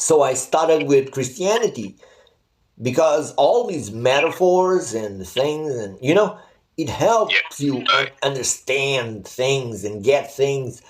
So I started with Christianity because all these metaphors and things, and it helps you understand things and get things.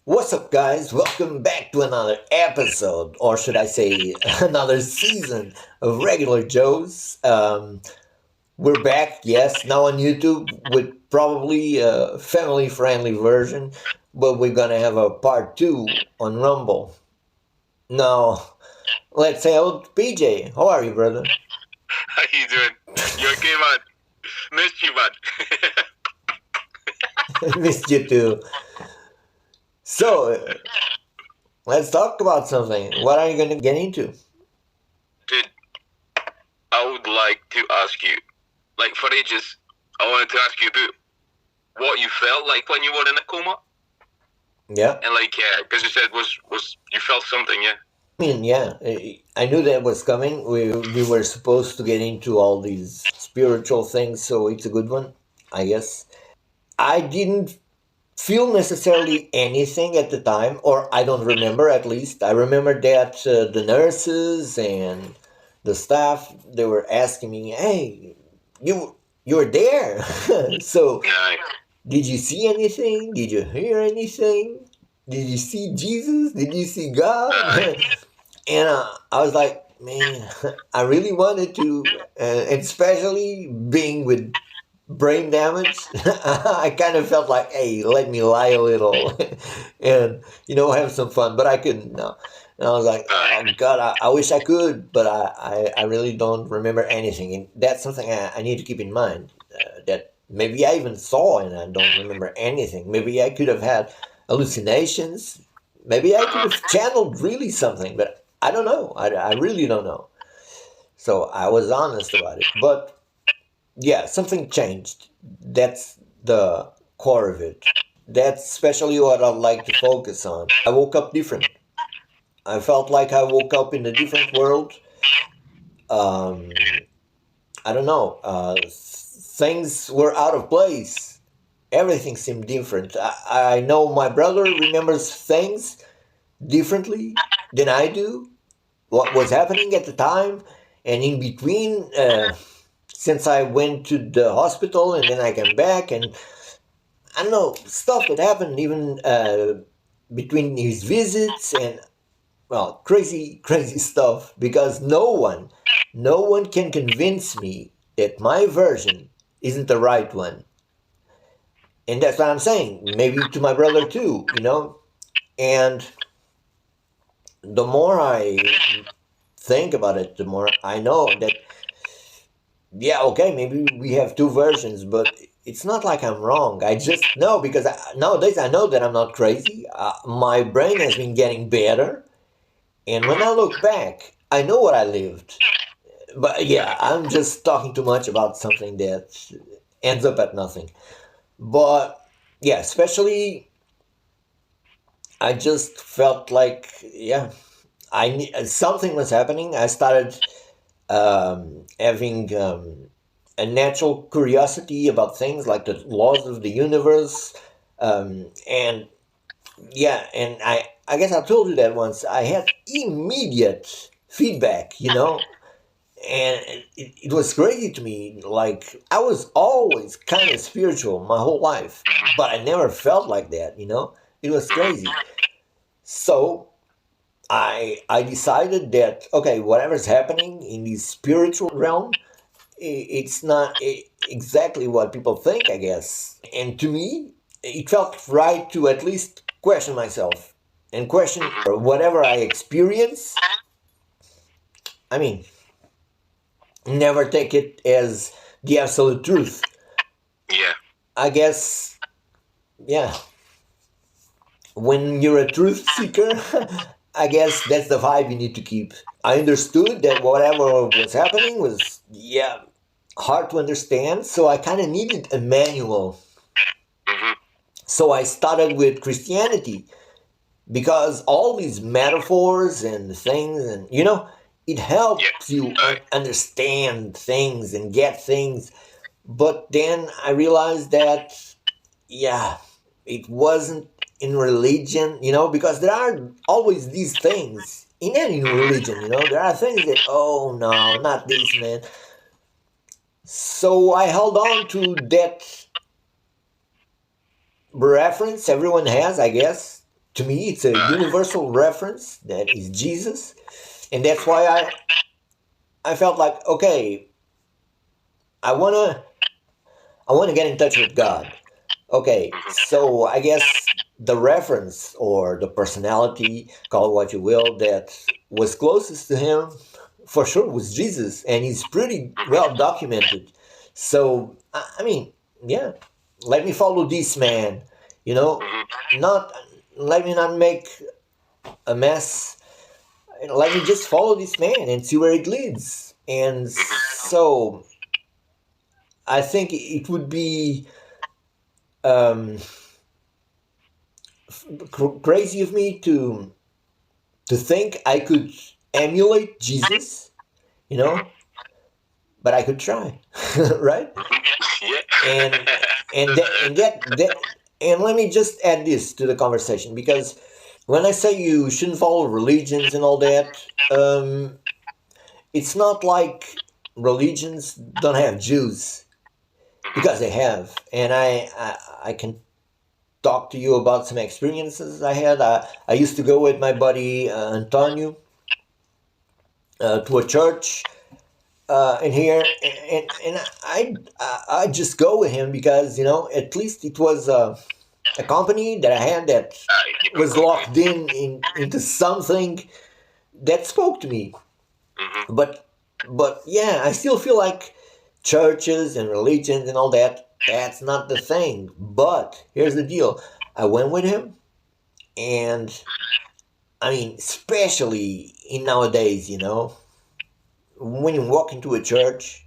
What's up, guys? Welcome back to another episode, or should I say, another season of Regular Joes. We're back, yes, now on YouTube with probably a family friendly version, but we're gonna have a part two on Rumble. Now, let's say hello to PJ. How are you, brother? How you doing? You okay, man? Missed you, man. Missed you too. So, let's talk about something. What are you gonna get into? Dude, I would like to ask you, like for ages, I wanted to ask you about what you felt like when you were in a coma. Yeah. And like, yeah, because you said was you felt something, yeah. I mean, yeah, I knew that was coming. We were supposed to get into all these spiritual things, so it's a good one, I guess. I didn't feel necessarily anything at the time, or I don't remember at least. I remember that the nurses and the staff, they were asking me, "Hey, you were there, so Yeah. did you see anything? Did you hear anything? Did you see Jesus? Did you see God?" And I was like, man, I really wanted to, and especially being with brain damage, I kind of felt like, hey, let me lie a little and, have some fun, but I couldn't. No. And I was like, oh, God, I wish I could, but I really don't remember anything. And that's something I need to keep in mind, that maybe I even saw and I don't remember anything. Maybe I could have had hallucinations. Maybe I could have channeled really something, but I don't know. I really don't know. So I was honest about it. But yeah, something changed. That's the core of it. That's especially what I'd like to focus on. I woke up different. I felt like I woke up in a different world. Um, I don't know. Things were out of place. Everything seemed different. I know my brother remembers things differently than I do. What was happening at the time, and in between, since I went to the hospital and then I came back, and I don't know, stuff that happened even between his visits, and well, crazy, crazy stuff, because no one can convince me that my version isn't the right one. And that's what I'm saying. Maybe to my brother too. And the more I think about it, the more I know that, yeah, okay, maybe we have two versions, but it's not like I'm wrong. I just know because nowadays I know that I'm not crazy. My brain has been getting better. And when I look back, I know what I lived. But yeah, I'm just talking too much about something that ends up at nothing. But yeah, especially I just felt like, yeah, something was happening. I started having a natural curiosity about things like the laws of the universe. And yeah, and I guess I told you that once. I had immediate feedback. And it was crazy to me. Like, I was always kind of spiritual my whole life, but I never felt like that. It was crazy. So I decided that, okay, whatever's happening in the spiritual realm, it's not exactly what people think, I guess. And to me, it felt right to at least question myself and question whatever I experience. I mean, never take it as the absolute truth. Yeah. I guess, yeah. When you're a truth seeker, I guess that's the vibe you need to keep. I understood that whatever was happening was, yeah, hard to understand, so I kind of needed a manual. So I started with Christianity because all these metaphors and things, and it helps you understand things and get things. But then I realized that, yeah, it wasn't in religion, because there are always these things in any religion, there are things that, oh no, not this, man. So I held on to that reference everyone has, I guess. To me, it's a universal reference that is Jesus. And that's why I felt like, okay, I wanna get in touch with God. Okay, so I guess the reference or the personality, call it what you will, that was closest to him for sure was Jesus, and he's pretty well documented. So I mean, yeah, let me follow this man, not let me not make a mess. Let me just follow this man and see where it leads. And so I think it would be um, crazy of me to think I could emulate Jesus, you know, but I could try, right? Yeah. And let me just add this to the conversation, because when I say you shouldn't follow religions and all that, it's not like religions don't have Jews, because they have, and I can talk to you about some experiences I had. I used to go with my buddy Antonio to a church in here, and I just go with him because at least it was a company that I had that was locked into something that spoke to me. But yeah, I still feel like churches and religions and all that, that's not the thing. But here's the deal. I went with him, and I mean, especially in nowadays, when you walk into a church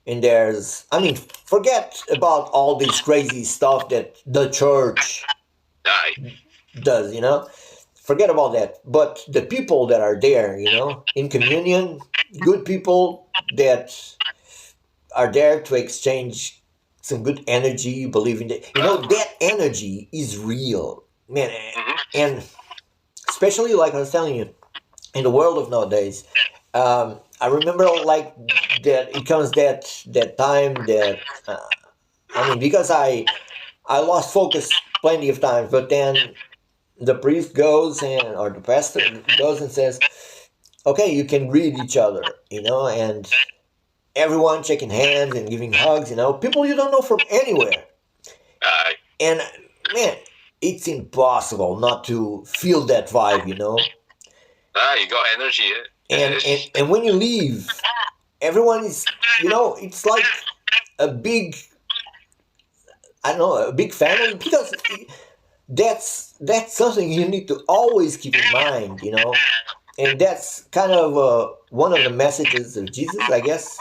and I mean, forget about all this crazy stuff that the church does, forget about that. But the people that are there, in communion, good people that are there to exchange some good energy, believing that, that energy is real, man. And especially, like I was telling you, in the world of nowadays, I remember like that it comes that time that I mean, because I lost focus plenty of times, but then the priest goes or the pastor goes and says, okay, you can greet each other, and everyone shaking hands and giving hugs, people you don't know from anywhere. And man, it's impossible not to feel that vibe, you got energy. And when you leave, everyone is, it's like a big, I don't know, a big family, because that's something you need to always keep in mind, and that's kind of one of the messages of Jesus, I guess.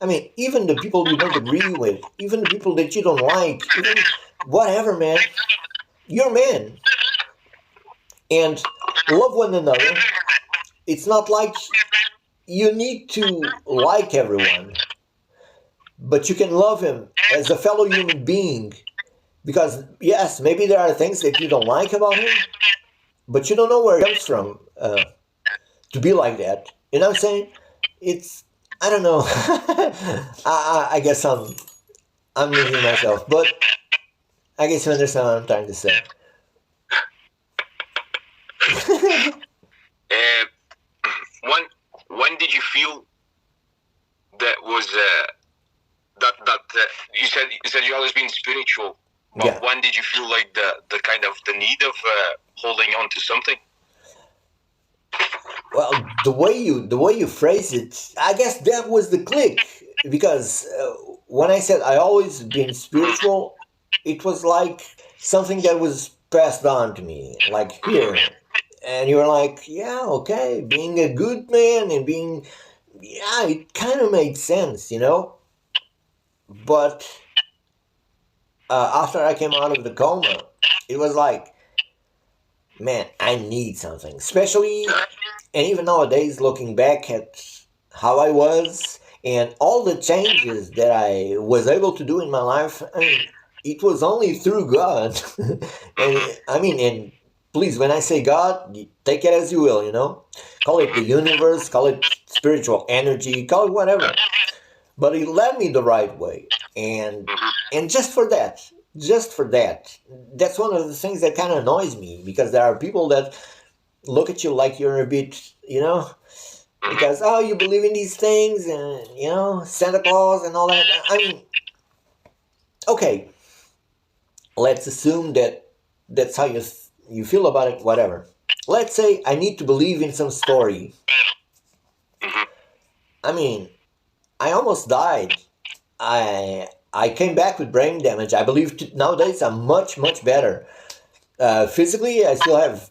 I mean, even the people you don't agree with, even the people that you don't like, even whatever, man, you're man. And love one another. It's not like you need to like everyone, but you can love him as a fellow human being. Because, yes, maybe there are things that you don't like about him, but you don't know where it comes from to be like that. You know what I'm saying? It's, I don't know. I guess I'm losing myself, but I guess you understand what I'm trying to say. When did you feel that was that you said you always been spiritual? But yeah. When did you feel like the kind of the need of holding on to something? Well, the way you phrase it, I guess that was the click. Because when I said I always been spiritual, it was like something that was passed on to me, like here. And you were like, yeah, okay, being a good man and being, yeah, it kind of made sense, But after I came out of the coma, it was like, man, I need something. Especially, and even nowadays, looking back at how I was and all the changes that I was able to do in my life, I mean, it was only through God. And I mean, and please, when I say God, take it as you will, call it the universe, call it spiritual energy, call it whatever. But it led me the right way. And and just for that, that's one of the things that kind of annoys me, because there are people that look at you like you're a bit, because, oh, you believe in these things, and Santa Claus and all that. I mean, okay, let's assume that that's how you feel about it, whatever. Let's say I need to believe in some story. I mean, I almost died. I came back with brain damage. I believe nowadays I'm much, much better. Physically, I still have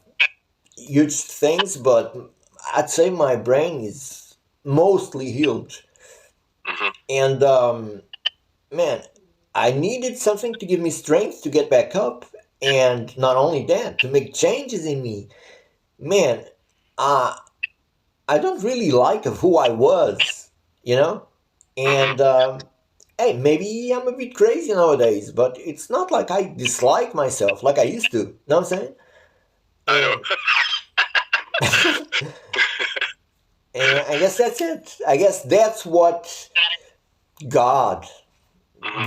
huge things, but I'd say my brain is mostly healed. And man, I needed something to give me strength to get back up, and not only that, to make changes in me. Man, uh, I don't really like of who I was, you know? And hey, maybe I'm a bit crazy nowadays, but it's not like I dislike myself like I used to. You know what I'm saying? I know. And, and I guess that's it. I guess that's what God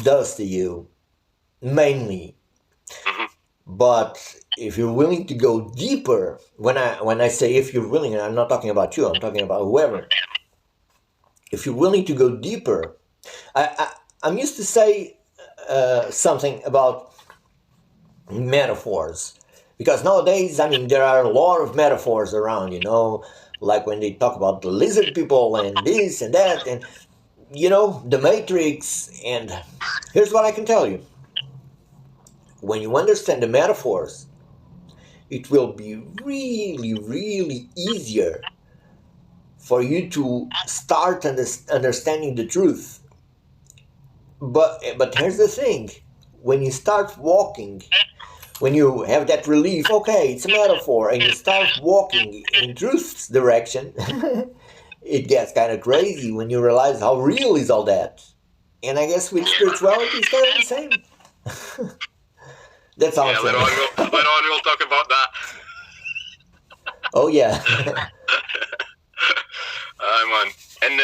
does to you, mainly. But if you're willing to go deeper, when I say if you're willing, and I'm not talking about you, I'm talking about whoever. If you're willing to go deeper, I'm used to say something about metaphors, because nowadays, I mean, there are a lot of metaphors around, like when they talk about the lizard people and this and that, and the Matrix. And here's what I can tell you: when you understand the metaphors, it will be really, really easier for you to start understanding the truth. But here's the thing: when you start walking, when you have that relief, okay, it's a metaphor, and you start walking in truth's direction, it gets kind of crazy when you realize how real is all that. And I guess with spirituality, it's kind of the same. That's all I'm saying. Later on we'll talk about that. Oh yeah. Man. And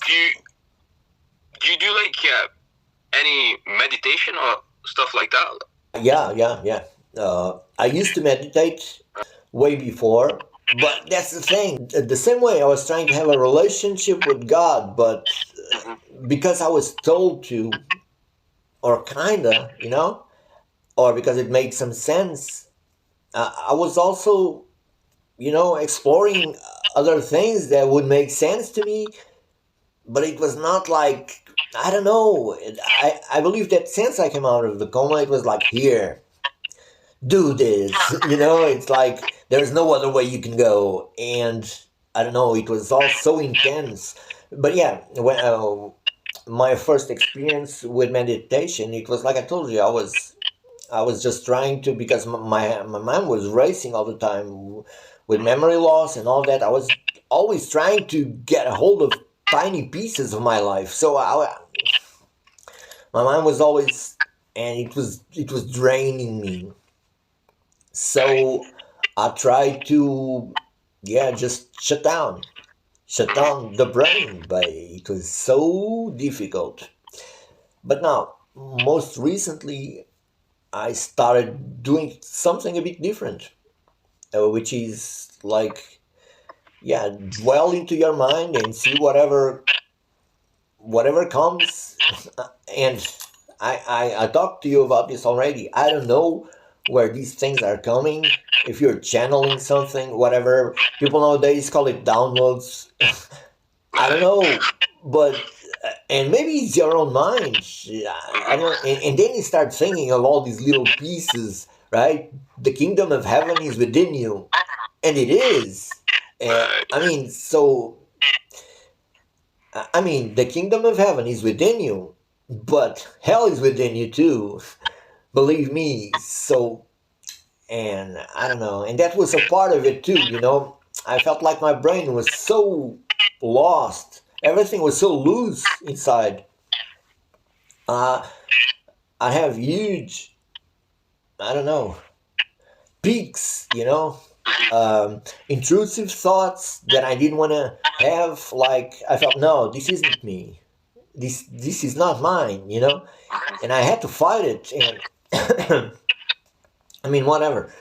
do you do like any meditation or stuff like that? Yeah. I used to meditate way before, but that's the thing. The same way I was trying to have a relationship with God, but because I was told to, or kinda, or because it made some sense, I was also, exploring other things that would make sense to me, but it was not like, I don't know. I believe that since I came out of the coma, it was like, here, do this. It's like there's no other way you can go. And I don't know, it was all so intense. But yeah, when my first experience with meditation, it was like I told you, I was just trying to, because my mind was racing all the time with memory loss and all that. I was always trying to get a hold of tiny pieces of my life. So my mind was always, and it was draining me. So I tried to, yeah, just shut down the brain, but it was so difficult. But now, most recently, I started doing something a bit different, which is like, yeah, dwell into your mind and see whatever comes. And I talked to you about this already. I don't know where these things are coming. If you're channeling something, whatever, people nowadays call it downloads. I don't know, but and maybe it's your own mind. I don't. And then you start thinking of all these little pieces, right? The kingdom of heaven is within you, and it is. I mean, the kingdom of heaven is within you, but hell is within you too. Believe me. So, and I don't know, and that was a part of it too. I felt like my brain was so lost. Everything was so loose inside. Uh, I have huge, I don't know, peaks, intrusive thoughts that I didn't want to have. Like I felt, no, this isn't me. This is not mine, and I had to fight it. And I mean, whatever.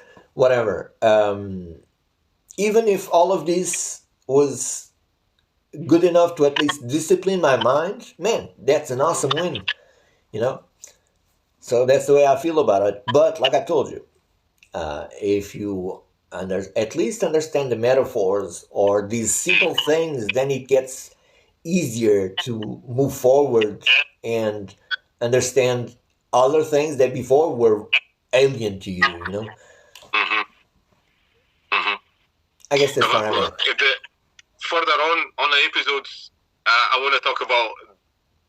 Even if all of this was good enough to at least discipline my mind, man, that's an awesome win, you know. So that's the way I feel about it. But like I told you, if you at least understand the metaphors or these simple things, then it gets easier to move forward and understand other things that before were alien to you. Mm-hmm. Mm-hmm. I guess that's what I Well, meant. further on the episodes, I want to talk about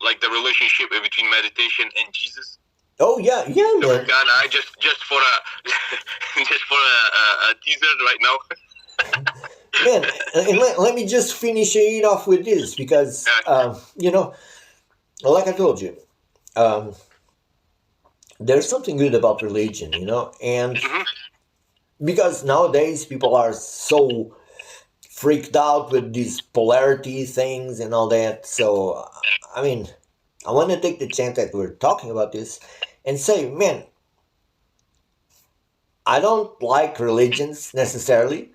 like the relationship between meditation and Jesus. Oh yeah, So man. I just for a just for a teaser right now. Man, and let me just finish it off with this because, like I told you, um, there's something good about religion, and Mm-hmm. because nowadays people are so freaked out with these polarity things and all that. So, I mean, I want to take the chance that we're talking about this and say, man, I don't like religions necessarily,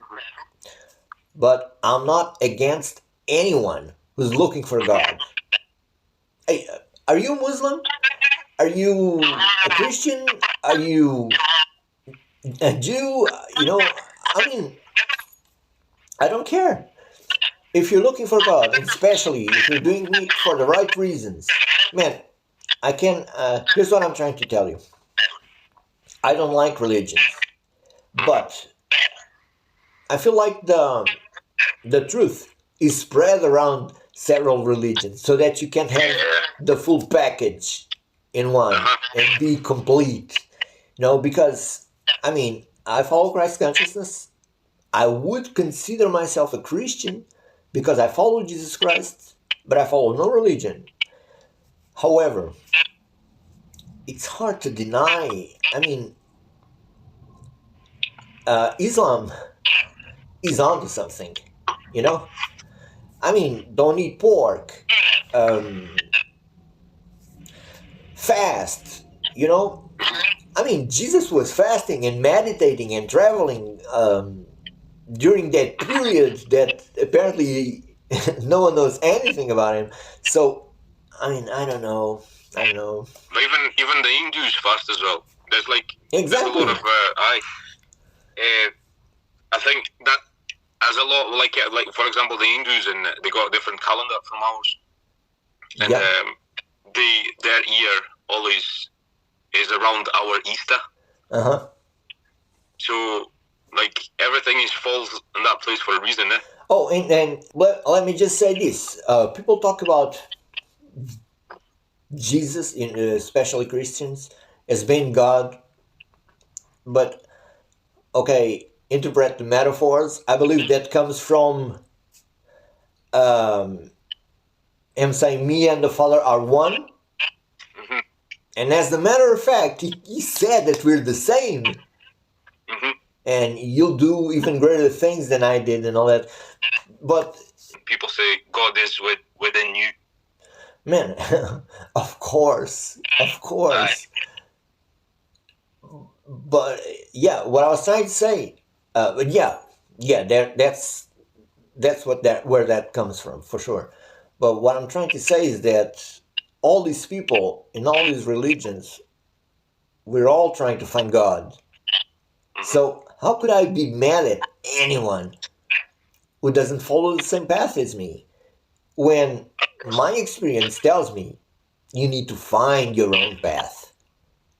but I'm not against anyone who's looking for God. Hey, are you Muslim? Are you a Christian? Are you a Jew? I mean, I don't care. If you're looking for God, and especially if you're doing it for the right reasons, man, I can. Here's what I'm trying to tell you. I don't like religions, but I feel like the truth is spread around several religions so that you can have the full package in one and be complete. Because I mean, I follow Christ consciousness. I would consider myself a Christian because I follow Jesus Christ, but I follow no religion. However, it's hard to deny. I mean, Islam is onto something, you know? I mean, don't eat pork, fast, I mean, Jesus was fasting and meditating and traveling during that period that apparently no one knows anything about him. So, I mean, I don't know. But even the Hindus fast as well. There's a lot Exactly. of I think that as a lot like for example the Hindus, and they got a different calendar from ours, and Yeah. their year always is around our Easter. Uh-huh. So like everything is falls in that place for a reason. Oh, and let me just say this. People talk about Jesus, especially Christians, as being God, but okay, interpret the metaphors. I believe that comes from um, him saying, "Me and the Father are one." Mm-hmm. And as a matter of fact, he said that we're the same. Mm-hmm. And you'll do even greater things than I did and all that. But people say God is within you. Man, of course. But yeah, what I was trying to say, but that's where that comes from for sure. But what I'm trying to say is that all these people in all these religions, we're all trying to find God. So how could I be mad at anyone who doesn't follow the same path as me when my experience tells me you need to find your own path,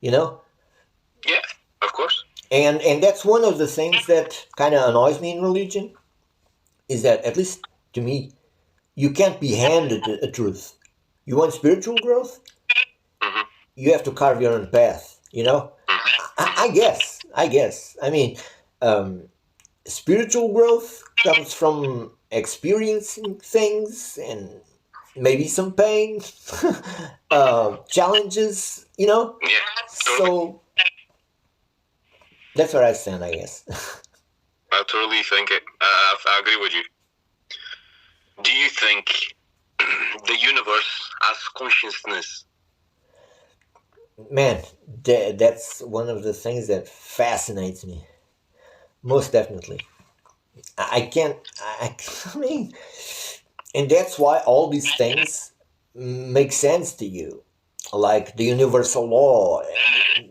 Yeah, of course. And that's one of the things that kind of annoys me in religion, is that, at least to me, you can't be handed a truth. You want spiritual growth? Mm-hmm. You have to carve your own path, I guess. I mean, spiritual growth comes from experiencing things and maybe some pain, challenges, Yeah, totally. So that's where I stand, I guess. I totally think it. I agree with you. Do you think the universe has consciousness? Man, that's one of the things that fascinates me. Most definitely. I can't, I mean, and that's why all these things make sense to you. Like the universal law.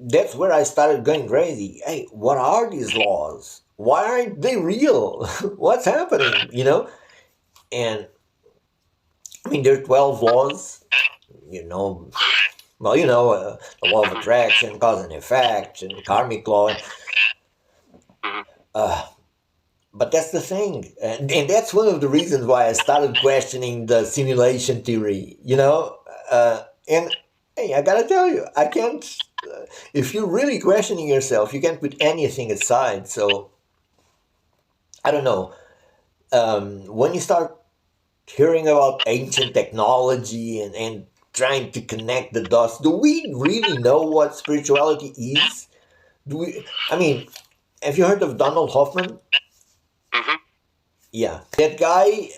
That's where I started going crazy. Hey, what are these laws? Why aren't they real? What's happening? And I mean, there are 12 laws, you know, well, the law of attraction, cause and effect, and karmic law. Mhm. Uh, but that's the thing. And that's one of the reasons why I started questioning the simulation theory. And hey, I gotta tell you, I can't, if you're really questioning yourself, you can't put anything aside. So, I don't know. When you start hearing about ancient technology and trying to connect the dots, do we really know what spirituality is? I mean, have you heard of Donald Hoffman? Mhm. Yeah, that guy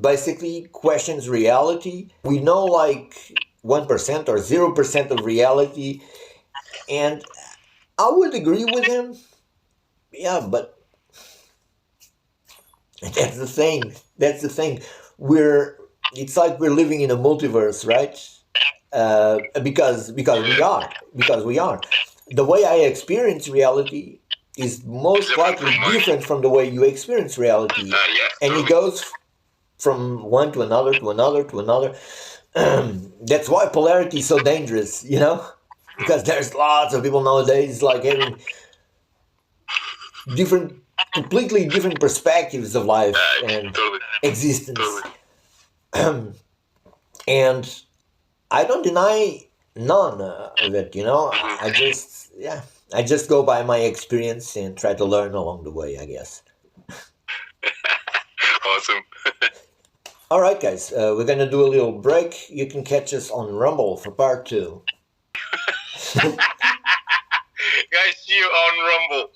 basically questions reality. We know like 1% or 0% of reality, and I would agree with him. Yeah, but that's the thing. That's the thing. It's like we're living in a multiverse, right? Because we are. The way I experience reality is It's most different likely from mine. different from the way you experience reality, Yeah, and it totally. goes from one to another to another to another. That's why polarity is so dangerous, because there's lots of people nowadays like having different, completely different perspectives of life and Totally. existence. Totally. And I don't deny none of it. I Mhm. just, yeah, I just go by my experience and try to learn along the way, I guess. Awesome. All right, guys, we're gonna do a little break. You can catch us on Rumble for part 2. Guys, see you on Rumble.